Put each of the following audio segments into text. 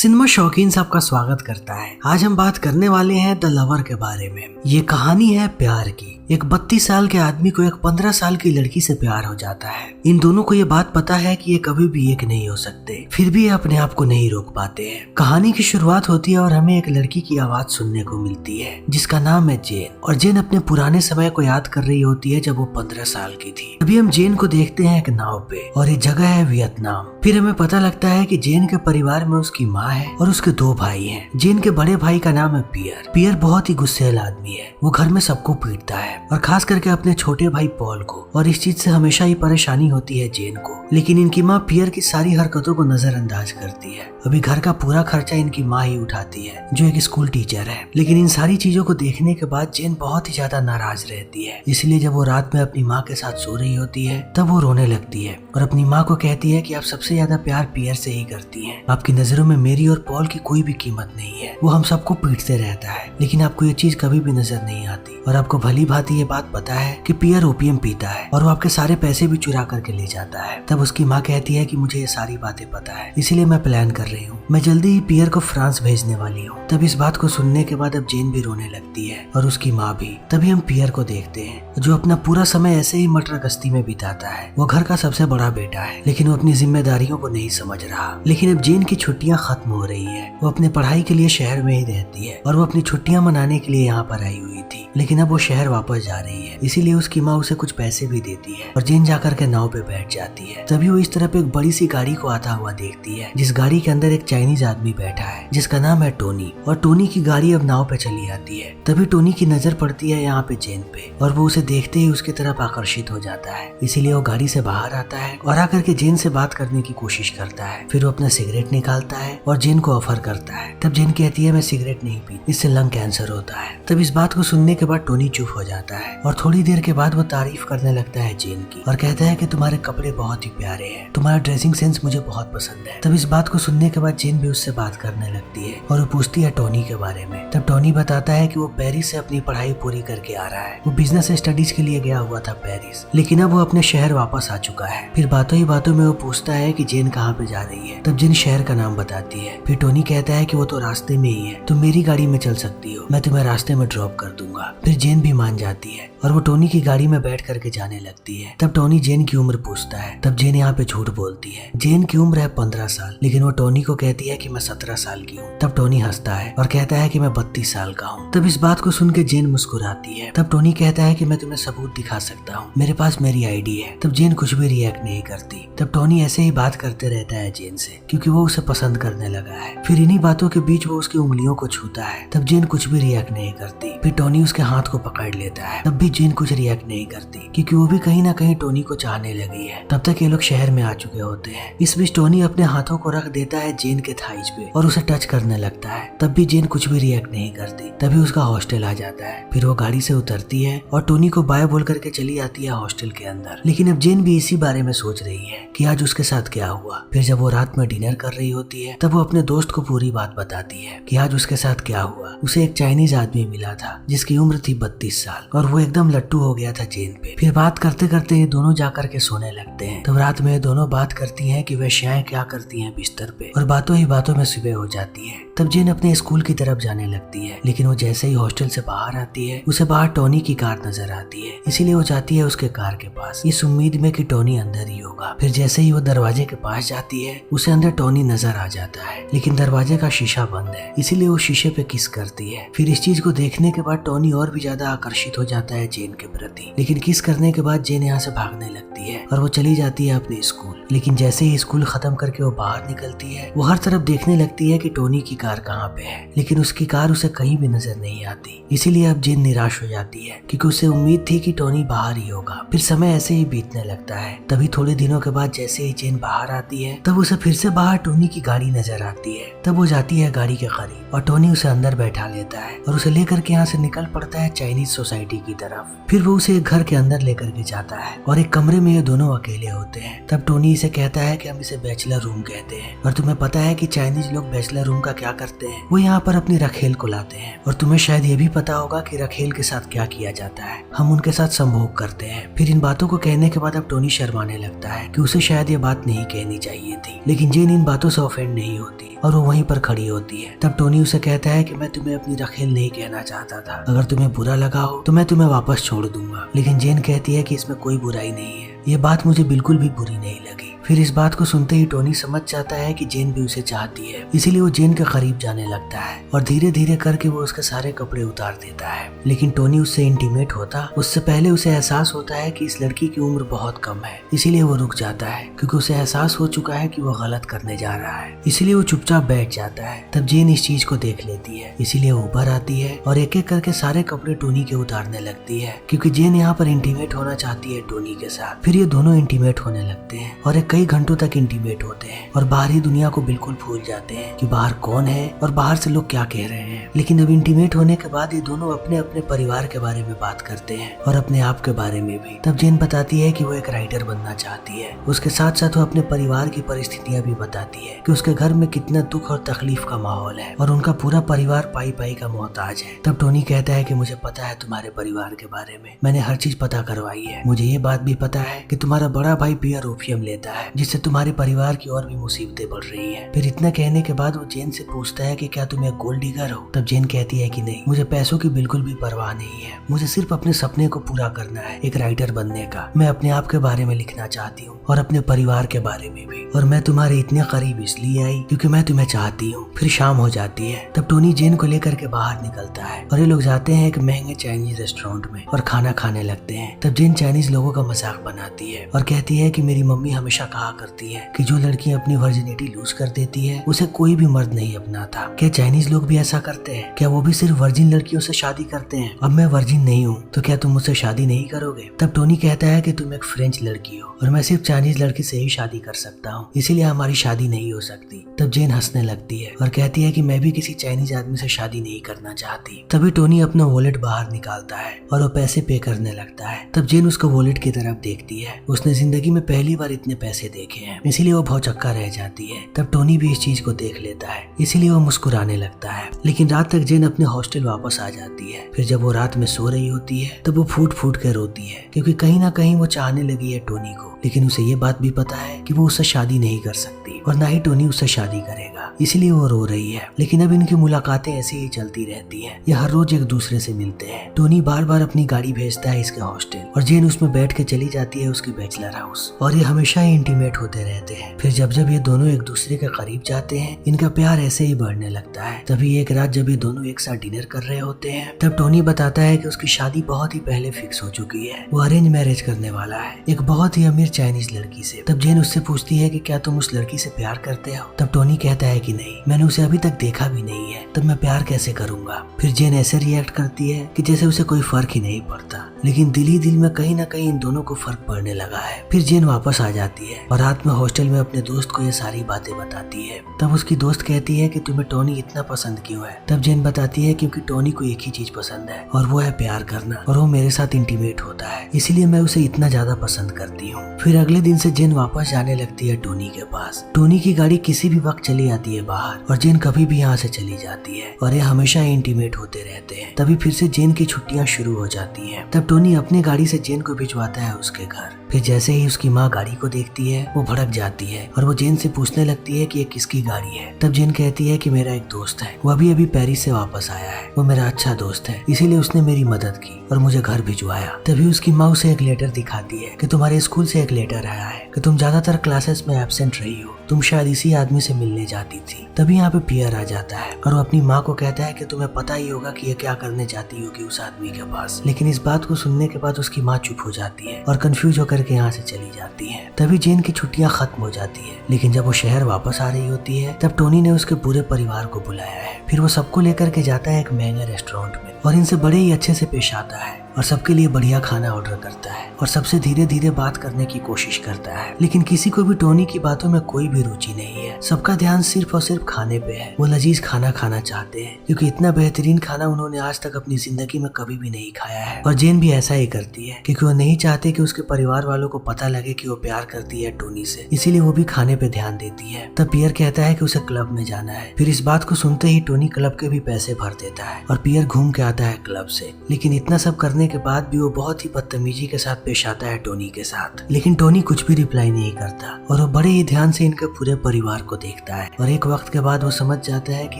Cinema शौकीन सबका स्वागत करता है। आज हम बात करने वाले हैं द लवर के बारे में। ये कहानी है प्यार की। एक 32 साल के आदमी को एक 15 साल की लड़की से प्यार हो जाता है। इन दोनों को ये बात पता है कि ये कभी भी एक नहीं हो सकते, फिर भी ये अपने आप को नहीं रोक पाते हैं। कहानी की शुरुआत होती है और हमें एक लड़की की आवाज सुनने को मिलती है जिसका नाम है जेन। और जेन अपने पुराने समय को याद कर रही होती है जब वो 15 साल की थी। अभी हम जेन को देखते हैं एक नाव पे और ये जगह है वियतनाम। फिर हमें पता लगता है कि जेन के परिवार में उसकी माँ है और उसके 2 भाई हैं। जेन के बड़े भाई का नाम है पियर। पियर बहुत ही गुस्सैल आदमी है। वो घर में सबको पीटता है और खास करके अपने छोटे भाई पॉल को, और इस चीज से हमेशा ही परेशानी होती है जेन को। लेकिन इनकी माँ पियर की सारी हरकतों को नजरअंदाज करती है। अभी घर का पूरा खर्चा इनकी माँ ही उठाती है जो एक स्कूल टीचर है। लेकिन इन सारी चीजों को देखने के बाद जेन बहुत ही ज्यादा नाराज रहती है। इसलिए जब वो रात में अपनी माँ के साथ सो रही होती है तब वो रोने लगती है और अपनी माँ को कहती है कि आप सबसे ज्यादा प्यार पियर से ही करती हैं। आपकी नजरों में मेरी और पॉल की कोई भी कीमत नहीं है। वो हम सबको पीटते रहता है लेकिन आपको ये चीज कभी भी नजर नहीं आती और आपको भली भांति ये बात पता है कि पियर ओपियम पीता है और वो आपके सारे पैसे भी चुरा करके ले जाता है। तब उसकी माँ कहती है कि मुझे ये सारी बातें पता है, इसीलिए मैं प्लान कर रही हूँ। मैं जल्दी ही पियर को फ्रांस भेजने वाली हूँ। तब इस बात को सुनने के बाद अब जेन भी रोने लगती है और उसकी माँ भी। तभी हम पियर को देखते हैं जो अपना पूरा समय ऐसे ही मटर गश्ती में बिताता है। वो घर का सबसे बड़ा बेटा है लेकिन वो अपनी जिम्मेदारियों को नहीं समझ रहा। लेकिन अब जेन की छुट्टियां खत्म हो रही है। वो अपने पढ़ाई के लिए शहर में ही रहती है और वो अपनी छुट्टियां मनाने के लिए यहाँ पर आई हुई थी। लेकिन अब वो शहर वापस जा रही है, इसीलिए उसकी माँ उसे कुछ पैसे भी देती है और जेन जाकर के नाव पे बैठ जाती है। तभी वो इस तरफ एक बड़ी सी गाड़ी को आता हुआ देखती है जिस गाड़ी के अंदर एक चाइनीज आदमी बैठा है जिसका नाम है टोनी। और टोनी की गाड़ी अब नाव पे चली आती है। तभी टोनी की नजर पड़ती है यहाँ पे जेन पे और वो उसे देखते ही उसकी तरफ आकर्षित हो जाता है। इसीलिए वो गाड़ी से बाहर आता है और आकर के जेन से बात करने की कोशिश करता है। फिर वो अपना सिगरेट निकालता है और जेन को ऑफर करता है। तब जेन कहती है मैं सिगरेट नहीं पी, इससे लंग कैंसर होता है। तब इस बात को सुनने के बाद टोनी चुप हो जाता है और थोड़ी देर के बाद वो तारीफ करने लगता है जेन की और कहता है कि तुम्हारे कपड़े बहुत ही प्यारे हैं, तुम्हारा ड्रेसिंग सेंस मुझे बहुत पसंद है। तब इस बात को सुनने के बाद जेन भी उससे बात करने लगती है और वो पूछती है टोनी के बारे में। तब टोनी बताता है कि वो पेरिस से अपनी पढ़ाई पूरी करके आ रहा है। वो बिजनेस स्टडीज के लिए गया हुआ था पेरिस, लेकिन अब वो अपने शहर वापस आ चुका है। फिर बातों ही बातों में वो पूछता है कि जेन कहाँ पे जा रही है। तब जेन शहर का नाम बताती है। फिर टोनी कहता है कि वो तो रास्ते में ही है, तुम मेरी गाड़ी में चल सकती हो, मैं तुम्हें रास्ते में ड्रॉप कर दूंगा। फिर जेन भी मान जाती है और वो टोनी की गाड़ी में बैठ करके जाने लगती है। तब टोनी जेन की उम्र पूछता है। तब जेन यहाँ पे झूठ बोलती है। जेन की उम्र है 15 साल, लेकिन वो टोनी को कहती है कि मैं 17 साल की हूँ। तब टोनी हंसता है और कहता है कि मैं 32 साल का हूँ। तब इस बात को सुन के जेन मुस्कुराती है। तब टोनी कहता है कि मैं तुम्हें सबूत दिखा सकता हूँ, मेरे पास मेरी आईडी है। तब जेन कुछ भी रिएक्ट नहीं करती। तब टोनी ऐसे ही बात करते रहता है जेन से क्योंकि वो उसे पसंद करने लगा है। फिर इन्हीं बातों के बीच वो उसकी उंगलियों को छूता है। तब जेन कुछ भी रिएक्ट नहीं करती। फिर टोनी उसके हाथ को पकड़ लेता है। तब भी जेन कुछ रिएक्ट नहीं करती क्योंकि वो भी कहीं ना कहीं टोनी को चाहने लगी है। तब तक ये लोग शहर में आ चुके होते हैं। इस बीच टोनी अपने हाथों को रख देता है जेन के थाइज पे और उसे टच करने लगता है। तब भी जेन कुछ भी रिएक्ट नहीं करती। तभी उसका हॉस्टल आ जाता है। फिर वो गाड़ी से उतरती है और टोनी को बाय बोल करके चली आती है हॉस्टल के अंदर। लेकिन अब जेन भी इसी बारे में सोच रही है कि आज उसके साथ क्या हुआ। फिर जब वो रात में डिनर कर रही होती है तब वो अपने दोस्त को पूरी बात बताती है कि आज उसके साथ क्या हुआ। उसे एक चाइनीज आदमी मिला था जिसकी उम्र थी 32 साल और वो एकदम लट्टू हो गया था जेन पे। फिर बात करते करते ये दोनों जाकर के सोने लगते हैं। तब रात में ये दोनों बात करती हैं कि वेश्याएं क्या करती हैं बिस्तर पे, और बातों ही बातों में सुबह हो जाती है। तब जेन अपने स्कूल की तरफ जाने लगती है। लेकिन वो जैसे ही हॉस्टल से बाहर आती है उसे बाहर टोनी की कार नजर आती है। इसीलिए वो जाती है उसके कार के पास इस उम्मीद में कि टोनी अंदर ही होगा। फिर जैसे ही वो दरवाजे के पास जाती है उसे अंदर टोनी नजर आ जाता है, लेकिन दरवाजे का शीशा बंद है। इसीलिए वो शीशे पे किस करती है। फिर इस चीज को देखने के बाद टोनी और भी ज्यादा आकर्षित हो जाता है जेन के प्रति। लेकिन किस करने के बाद जेन यहाँ से भागने लगती है और वो चली जाती है अपने स्कूल। लेकिन जैसे ही स्कूल खत्म करके वो बाहर निकलती है वो हर तरफ देखने लगती है कि टोनी की कार कहाँ पे है, लेकिन उसकी कार उसे कहीं भी नजर नहीं आती। इसीलिए अब जेन निराश हो जाती है क्योंकि उसे उम्मीद थी कि टोनी बाहर ही होगा। फिर समय ऐसे ही बीतने लगता है। तभी थोड़े दिनों के बाद जैसे ही जेन बाहर आती है तब उसे फिर से बाहर टोनी की गाड़ी नजर आती है। तब वो जाती है गाड़ी के करीब और टोनी उसे अंदर बैठा लेता है और उसे लेकर के यहाँ से निकल पड़ता है चाइनीज सोसाइटी की तरफ। फिर वो उसे एक घर के अंदर लेकर के जाता है और एक कमरे में ये दोनों अकेले होते हैं। तब टोनी इसे कहता है कि हम इसे बैचलर रूम कहते हैं और तुम्हें पता है है कि चाइनीज लोग बैचलर रूम का क्या करते हैं, वो यहाँ पर अपनी रखेल को लाते हैं। और तुम्हें शायद ये भी पता होगा कि रखेल के साथ क्या किया जाता है, हम उनके साथ संभोग करते हैं। फिर इन बातों को कहने के बाद अब टोनी शर्माने लगता है कि उसे शायद ये बात नहीं कहनी चाहिए थी, लेकिन जेन इन बातों से ऑफेंड नहीं होती और वो वहीं पर खड़ी होती है। तब टोनी उसे कहता है कि मैं तुम्हें अपनी रखेल नहीं कहना चाहता था, अगर तुम्हें बुरा लगा हो तो मैं तुम्हें वापस छोड़ दूंगा। लेकिन जेन कहती है कि इसमें कोई बुराई नहीं है, ये बात मुझे बिल्कुल भी बुरी नहीं लगी। फिर इस बात को सुनते ही टोनी समझ जाता है कि जेन भी उसे चाहती है, इसीलिए वो जेन के करीब जाने लगता है और धीरे धीरे करके वो उसके सारे कपड़े उतार देता है। लेकिन टोनी उससे इंटीमेट होता उससे पहले उसे एहसास होता है कि इस लड़की की उम्र बहुत कम है, इसीलिए वो रुक जाता है क्योंकि उसे एहसास हो चुका है कि वो गलत करने जा रहा है। इसीलिए वो चुपचाप बैठ जाता है। तब जेन इस चीज को देख लेती है, इसीलिए वो ऊपर आती है और एक एक करके सारे कपड़े टोनी के उतारने लगती है क्योंकि जेन यहाँ पर इंटीमेट होना चाहती है टोनी के साथ। फिर ये दोनों इंटीमेट होने लगते हैं और ये कई घंटों तक इंटीमेट होते हैं और बाहरी दुनिया को बिल्कुल भूल जाते हैं कि बाहर कौन है और बाहर से लोग क्या कह रहे हैं। लेकिन अब इंटीमेट होने के बाद ये दोनों अपने अपने परिवार के बारे में बात करते हैं और अपने आप के बारे में भी। तब जेन बताती है कि वो एक राइटर बनना चाहती है, उसके साथ साथ वो अपने परिवार की परिस्थितियां भी बताती है कि उसके घर में कितना दुख और तकलीफ का माहौल है और उनका पूरा परिवार पाई पाई का मोहताज है। तब टोनी कहता है कि मुझे पता है तुम्हारे परिवार के बारे में, मैंने हर चीज पता करवाई है। मुझे ये बात भी पता है कि तुम्हारा बड़ा भाई पियर ओपियम लेता है, जिससे तुम्हारे परिवार की और भी मुसीबतें बढ़ रही हैं। फिर इतना कहने के बाद वो जेन से पूछता है कि क्या तुम एक गोल्ड डिगर हो। तब जेन कहती है कि नहीं, मुझे पैसों की बिल्कुल भी परवाह नहीं है, मुझे सिर्फ अपने सपने को पूरा करना है, एक राइटर बनने का। मैं अपने आप के बारे में लिखना चाहती हूँ और अपने परिवार के बारे में भी, और मैं तुम्हारे इतने करीब इसलिए आई क्योंकि मैं तुम्हें चाहती हूँ। फिर शाम हो जाती है। तब टोनी जेन को लेकर के बाहर निकलता है और ये लोग जाते हैं एक महंगे चाइनीज रेस्टोरेंट में और खाना खाने लगते हैं। तब जेन चाइनीज लोगों का मजाक बनाती है और कहती है कि मेरी मम्मी हमेशा कहा करती है कि जो लड़की अपनी वर्जिनिटी लूज कर देती है उसे कोई भी मर्द नहीं अपनाता। क्या चाइनीज लोग भी ऐसा करते हैं? क्या वो भी सिर्फ वर्जिन लड़कियों से शादी करते हैं? अब मैं वर्जिन नहीं हूँ तो क्या तुम मुझसे शादी नहीं करोगे? तब टोनी कहता है कि तुम एक फ्रेंच लड़की हो और मैं सिर्फ चाइनीज लड़की से ही शादी कर सकता हूँ, इसीलिए हमारी शादी नहीं हो सकती। तब जेन हंसने लगती है और कहती है कि मैं भी किसी चाइनीज आदमी से शादी नहीं करना चाहती। तभी टोनी अपना वॉलेट बाहर निकालता है और वो पैसे पे करने लगता है। तब जेन उसको वॉलेट की तरफ देखती है, उसने जिंदगी में पहली बार इतने पैसे देखे हैं, इसीलिए वो भौचक्का रह जाती है। तब टोनी भी इस चीज को देख लेता है, इसीलिए वो मुस्कुराने लगता है। लेकिन रात तक जेन अपने हॉस्टल वापस आ जाती है। फिर जब वो रात में सो रही होती है तब वो फूट फूट कर रोती है क्योंकि कहीं ना कहीं वो चाहने लगी है टोनी को, लेकिन उसे ये बात भी पता है कि वो उससे शादी नहीं कर सकती और ना ही टोनी उससे शादी करेगा, इसलिए वो रो रही है। लेकिन अब इनकी मुलाकातें ऐसे ही चलती रहती हैं, ये हर रोज एक दूसरे से मिलते हैं। टोनी बार बार अपनी गाड़ी भेजता है इसके हॉस्टल और जेन उसमें बैठ के चली जाती है उसकी बैचलर हाउस और ये हमेशा ही इंटीमेट होते रहते हैं। फिर जब जब ये दोनों एक दूसरे के करीब जाते हैं इनका प्यार ऐसे ही बढ़ने लगता है। तभी एक रात जब ये दोनों एक साथ डिनर कर रहे होते हैं तब टोनी बताता है कि उसकी शादी बहुत ही पहले फिक्स हो चुकी है, वो अरेंज मैरिज करने वाला है एक बहुत ही अमीर चाइनीज लड़की से। तब जेन उससे पूछती है कि क्या तुम उस लड़की से प्यार करते हो? तब टोनी कहता है कि नहीं, मैंने उसे अभी तक देखा भी नहीं है, तब मैं प्यार कैसे करूंगा। फिर जेन ऐसे रिएक्ट करती है कि जैसे उसे कोई फर्क ही नहीं पड़ता, लेकिन दिल ही दिल में कहीं ना कहीं इन दोनों को फर्क पड़ने लगा है। फिर जेन वापस आ जाती है और रात में हॉस्टल में अपने दोस्त को ये सारी बातें बताती है। तब उसकी दोस्त कहती है कि तुम्हें टोनी इतना पसंद क्यों है? तब जेन बताती है क्योंकि टोनी को एक ही चीज पसंद है और वो है प्यार करना, और वो मेरे साथ इंटीमेट होता है, इसीलिए मैं उसे इतना ज्यादा पसंद करती हूँ। फिर अगले दिन से जेन वापस जाने लगती है टोनी के पास। टोनी की गाड़ी किसी भी वक्त चली आती है बाहर और जेन कभी भी यहाँ से चली जाती है और ये हमेशा इंटीमेट होते रहते हैं। तभी फिर से जेन की छुट्टियां शुरू हो जाती हैं। तब टोनी अपनी गाड़ी से जेन को भिजवाता है उसके घर। फिर जैसे ही उसकी माँ गाड़ी को देखती है वो भड़क जाती है और वो जेन से पूछने लगती है कि ये किसकी गाड़ी है। तब जेन कहती है कि मेरा एक दोस्त है, वो अभी पेरिस से वापस आया है, वो मेरा अच्छा दोस्त है, इसीलिए उसने मेरी मदद की और मुझे घर भिजवाया। तभी उसकी माँ उसे एक लेटर दिखाती है कि तुम्हारे स्कूल से एक लेटर आया है कि तुम ज्यादातर क्लासेस में एब्सेंट रही हो, तुम शायद इसी आदमी से मिलने जाती थी। तभी यहाँ पे पियर आ जाता है और वो अपनी माँ को कहता है कि तुम्हें पता ही होगा कि ये क्या करने जाती होगी उस आदमी के पास। लेकिन इस बात को सुनने के बाद उसकी माँ चुप हो जाती है और कंफ्यूज होकर के यहाँ से चली जाती है। तभी जेन की छुट्टियां खत्म हो जाती है, लेकिन जब वो शहर वापस आ रही होती है तब टोनी ने उसके पूरे परिवार को बुलाया है। फिर वो सबको लेकर के जाता है एक महंगे रेस्टोरेंट में और इनसे बड़े ही अच्छे से पेश आता है। और सबके लिए बढ़िया खाना ऑर्डर करता है और सबसे धीरे धीरे बात करने की कोशिश करता है। लेकिन किसी को भी टोनी की बातों में कोई भी रुचि नहीं है। सबका ध्यान सिर्फ और सिर्फ खाने पे है। वो लजीज खाना खाना चाहते हैं क्योंकि इतना बेहतरीन खाना उन्होंने आज तक अपनी जिंदगी में कभी भी नहीं खाया है। और जेन भी ऐसा ही करती है क्योंकि वो नहीं चाहते कि उसके परिवार वालों को पता लगे कि वो प्यार करती है टोनी से, इसीलिए वो भी खाने पे ध्यान देती है। तब पियर कहता है कि उसे क्लब में जाना है। फिर इस बात को सुनते ही टोनी क्लब के भी पैसे भर देता है और पियर घूम के आता है क्लब से। लेकिन इतना सब करने के बाद भी वो बहुत ही बदतमीजी के साथ पेश आता है टोनी के साथ। लेकिन टोनी कुछ भी रिप्लाई नहीं करता और वो बड़े ही ध्यान से इनके पूरे परिवार को देखता है। और एक वक्त के बाद वो समझ जाता है कि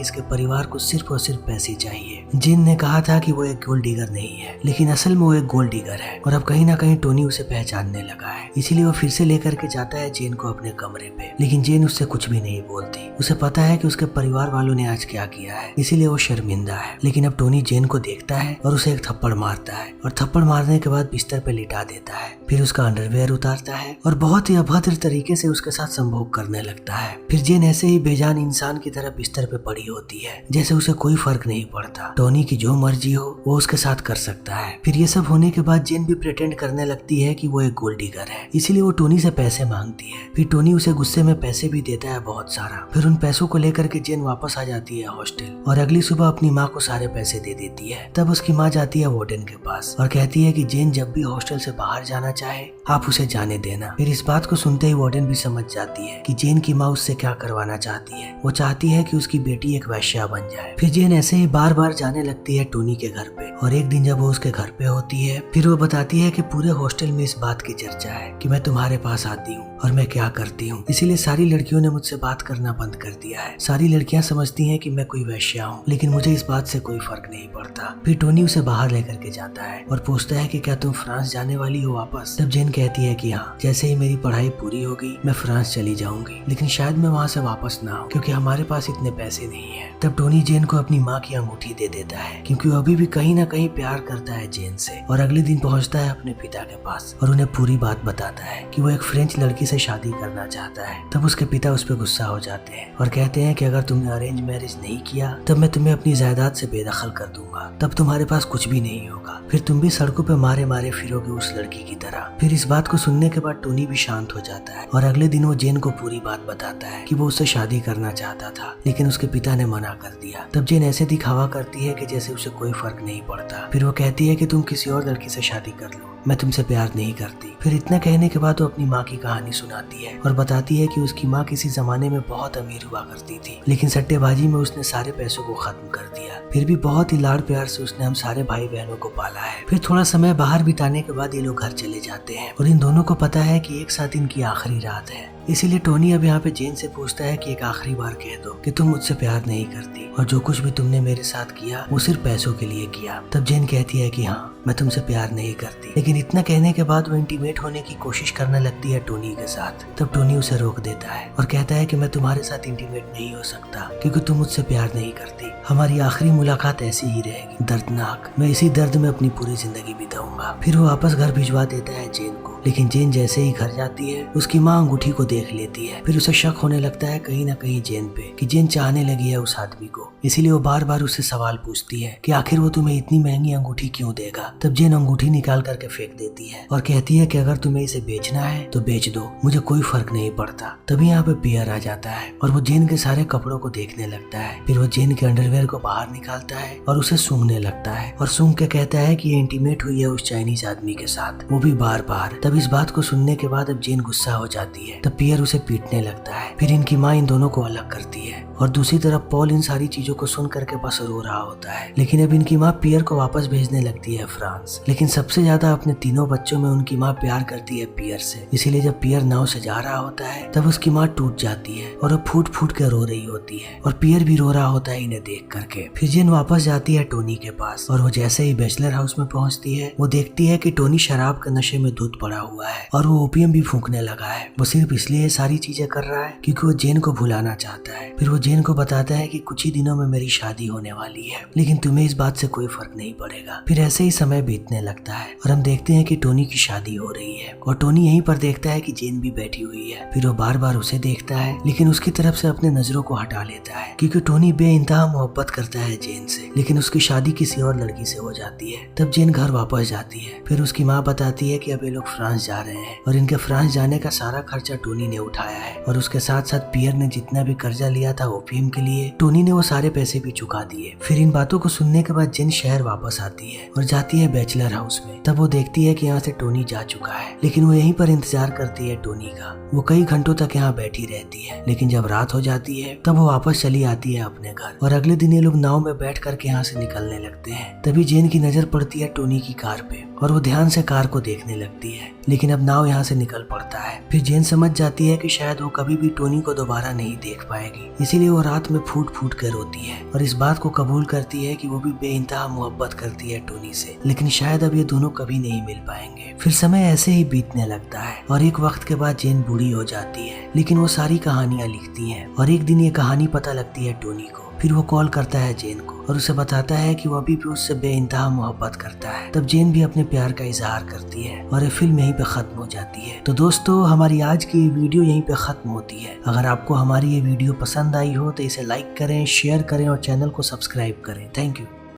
इसके परिवार को सिर्फ और सिर्फ पैसे चाहिए। जिन ने कहा था कि वो एक गोल्ड डिगर नहीं है, लेकिन असल में वो एक गोल्ड डिगर है। और अब कहीं ना कहीं टोनी उसे पहचानने लगा है, इसीलिए वो फिर से लेकर के जाता है जेन को अपने कमरे पे। लेकिन जेन उससे कुछ भी नहीं बोलती। उसे पता है कि उसके परिवार वालों ने आज क्या किया है, इसीलिए वो शर्मिंदा है। लेकिन अब टोनी जेन को देखता है और उसे एक थप्पड़ मारता है और थप्पड़ मारने के बाद बिस्तर पे लिटा देता है। फिर उसका अंडरवेयर उतारता है और बहुत ही अभद्र तरीके से उसके साथ संभोग करने लगता है। फिर जेन ऐसे ही बेजान इंसान की तरह बिस्तर पे पड़ी होती है, जैसे उसे कोई फर्क नहीं पड़ता। टोनी की जो मर्जी हो वो उसके साथ कर सकता है। फिर ये सब होने के बाद जेन भी प्रिटेंड करने लगती है कि वो एक गोल्ड डिगर है, इसीलिए वो टोनी से पैसे मांगती है। फिर टोनी उसे गुस्से में पैसे भी देता है बहुत सारा। फिर उन पैसों को लेकर के जेन वापस आ जाती है हॉस्टल और अगली सुबह अपनी माँ को सारे पैसे दे देती है। तब उसकी माँ जाती है वार्डन के पास और कहती है कि जेन जब भी हॉस्टल से बाहर जाना चाहे आप उसे जाने देना। फिर इस बात को सुनते ही वार्डन भी समझ जाती है कि जेन की माँ उससे क्या करवाना चाहती है। वो चाहती है कि उसकी बेटी एक वैश्या बन जाए। फिर जेन ऐसे ही बार बार जाने लगती है टोनी के घर पे और एक दिन जब वो उसके घर पे होती है फिर वो बताती है कि पूरे हॉस्टल में इस बात की चर्चा है कि मैं तुम्हारे पास आती हूँ और मैं क्या करती हूँ, इसीलिए सारी लड़कियों ने मुझसे बात करना बंद कर दिया है। सारी लड़कियां समझती हैं कि मैं कोई वैश्या हूँ, लेकिन मुझे इस बात से कोई फर्क नहीं पड़ता। फिर टोनी उसे बाहर लेकर के जाता है और पूछता है कि क्या तुम फ्रांस जाने वाली हो वापस। तब जेन कहती है कि हाँ, जैसे ही मेरी पढ़ाई पूरी होगी मैं फ्रांस चली जाऊंगी, लेकिन शायद मैं वहाँ से वापस ना आऊँ क्योंकि हमारे पास इतने पैसे नहीं है। तब टोनी जेन को अपनी माँ की अंगूठी दे देता है क्योंकि वो अभी भी कहीं ना कहीं प्यार करता है जेन से। और अगले दिन पहुंचता है अपने पिता के पास और उन्हें पूरी बात बताता है कि वो एक फ्रेंच लड़की से शादी करना चाहता है। तब उसके पिता उस पर गुस्सा हो जाते हैं और कहते हैं कि अगर तुमने अरेंज मैरिज नहीं किया तब मैं तुम्हें अपनी जायदाद से बेदखल कर दूंगा, तब तुम्हारे पास कुछ भी नहीं होगा, फिर तुम भी सड़कों पे मारे मारे फिरोगे उस लड़की की तरह। फिर इस बात को सुनने के बाद टोनी भी शांत हो जाता है और अगले दिन वो जेन को पूरी बात बताता है कि वो उससे शादी करना चाहता था, लेकिन उसके पिता ने मना कर दिया। तब जेन ऐसे दिखावा करती है कि जैसे उसे कोई फर्क नहीं पड़ता। फिर वो कहती है कि तुम किसी और लड़की से शादी कर लो, मैं तुमसे प्यार नहीं करती। फिर इतना कहने के बाद वो अपनी माँ की कहानी सुनाती है और बताती है कि उसकी माँ किसी जमाने में बहुत अमीर हुआ करती थी, लेकिन सट्टेबाजी में उसने सारे पैसों को खत्म कर दिया। फिर भी बहुत ही लाड़ प्यार से उसने हम सारे भाई बहनों को पाला है। फिर थोड़ा समय बाहर बिताने के बाद ये लोग घर चले जाते हैं और इन दोनों को पता है कि एक साथ इनकी आखिरी रात है, इसीलिए टोनी अब यहाँ पे जेन से पूछता है कि एक आखिरी बार कह दो कि तुम मुझसे प्यार नहीं करती और जो कुछ भी तुमने मेरे साथ किया वो सिर्फ पैसों के लिए किया। तब जेन कहती है कि हाँ, मैं तुमसे प्यार नहीं करती। लेकिन इतना कहने के बाद वो इंटीमेट होने की कोशिश करने लगती है टोनी के साथ। तब टोनी उसे रोक देता है और कहता है कि मैं तुम्हारे साथ इंटीमेट नहीं हो सकता क्योंकि तुम मुझसे प्यार नहीं करती। हमारी आखिरी मुलाकात ऐसी ही रहेगी, दर्दनाक। मैं इसी दर्द में अपनी पूरी जिंदगी बिताऊंगा। फिर वो वापस घर भिजवा देता है जेन को। लेकिन जेन जैसे ही घर जाती है उसकी माँ अंगूठी को देख लेती है। फिर उसे शक होने लगता है कहीं ना कहीं जेन पे कि जेन चाहने लगी है उस आदमी को, इसीलिए वो बार बार उससे सवाल पूछती है कि आखिर वो तुम्हें इतनी महंगी अंगूठी क्यों देगा। तब जेन अंगूठी निकाल करके फेंक देती है और कहती है कि अगर तुम्हें इसे बेचना है तो बेच दो, मुझे कोई फर्क नहीं पड़ता। तभी यहाँ पे पियर आ जाता है और वो जेन के सारे कपड़ों को देखने लगता है। फिर वो जेन के अंडरवेयर को बाहर निकालता है और उसे सूंघने लगता है और सूंघ के कहता है कि ये इंटीमेट हुई है उस चाइनीज आदमी के साथ, वो भी बार बार। तब इस बात को सुनने के बाद अब जेन गुस्सा हो जाती है। तब पियर उसे पीटने लगता है। फिर इनकी माँ इन दोनों को अलग करती है और दूसरी तरफ पॉल इन सारी चीजों को सुन करके बस रो रहा होता है। लेकिन अब इनकी माँ पियर को वापस भेजने लगती है फ्रांस। लेकिन सबसे ज्यादा अपने तीनों बच्चों में उनकी माँ प्यार करती है पियर से, इसीलिए जब पियर नाव से जा रहा होता है तब उसकी माँ टूट जाती है और वो फूट फूट के रो रही होती है और पियर भी रो रहा होता है इन्हें देख करके। फिर जेन वापस जाती है टोनी के पास और वो जैसे ही बैचलर हाउस में पहुंचती है वो देखती है कि टोनी शराब के नशे में धुत पड़ा हुआ है और वो ओपियम भी फूंकने लगा है। वो सिर्फ इसलिए सारी चीजें कर रहा है क्योंकि वो जेन को भुलाना चाहता है। फिर वो जेन को बताता है कि कुछ ही दिनों में मेरी शादी होने वाली है, लेकिन तुम्हें इस बात से कोई फर्क नहीं पड़ेगा। फिर ऐसे ही समय बीतने लगता है और हम देखते हैं कि टोनी की शादी हो रही है और टोनी यहीं पर देखता है कि जेन भी बैठी हुई है। फिर वो बार बार उसे देखता है लेकिन उसकी तरफ से अपने नजरों को हटा लेता है क्योंकि टोनी बेइंतहा मोहब्बत करता है जेन से, लेकिन उसकी शादी किसी और लड़की से हो जाती है। तब जेन घर वापस जाती है। फिर उसकी माँ बताती है कि अब ये लोग फ्रांस जा रहे हैं और इनके फ्रांस जाने का सारा खर्चा टोनी ने उठाया है और उसके साथ साथ पियर ने जितना भी कर्जा लिया था ओपियम के लिए, टोनी ने वो सारे पैसे भी चुका दिए। फिर इन बातों को सुनने के बाद जेन शहर वापस आती है और जाती है बैचलर हाउस में। तब वो देखती है कि यहाँ से टोनी जा चुका है, लेकिन वो यहीं पर इंतजार करती है टोनी का। वो कई घंटों तक यहाँ बैठी रहती है, लेकिन जब रात हो जाती है तब वो वापस चली आती है अपने घर और अगले दिन ये लोग नाव में बैठ करके यहाँ से निकलने लगते हैं। तभी जेन की नजर पड़ती है टोनी की कार पे और वो ध्यान से कार को देखने लगती है, लेकिन अब नाव यहाँ से निकल पड़ता है। फिर जेन समझ जाती है कि शायद वो कभी भी टोनी को दोबारा नहीं देख पाएगी, इसीलिए वो रात में फूट फूट कर रोती है और इस बात को कबूल करती है कि वो भी बेइंतहा मोहब्बत करती है टोनी से, लेकिन शायद अब ये दोनों कभी नहीं मिल पाएंगे। फिर समय ऐसे ही बीतने लगता है और एक वक्त के बाद जेन बूढ़ी हो जाती है, लेकिन वो सारी कहानियां लिखती है और एक दिन ये कहानी पता लगती है टोनी को। फिर वो कॉल करता है जेन को और उसे बताता है कि वो अभी भी उससे बेइंतहा मोहब्बत करता है। तब जेन भी अपने प्यार का इजहार करती है और ये फिल्म यहीं पे खत्म हो जाती है। तो दोस्तों, हमारी आज की ये वीडियो यहीं पे खत्म होती है। अगर आपको हमारी ये वीडियो पसंद आई हो तो इसे लाइक करें, शेयर करें और चैनल को सब्सक्राइब करें। Thank you.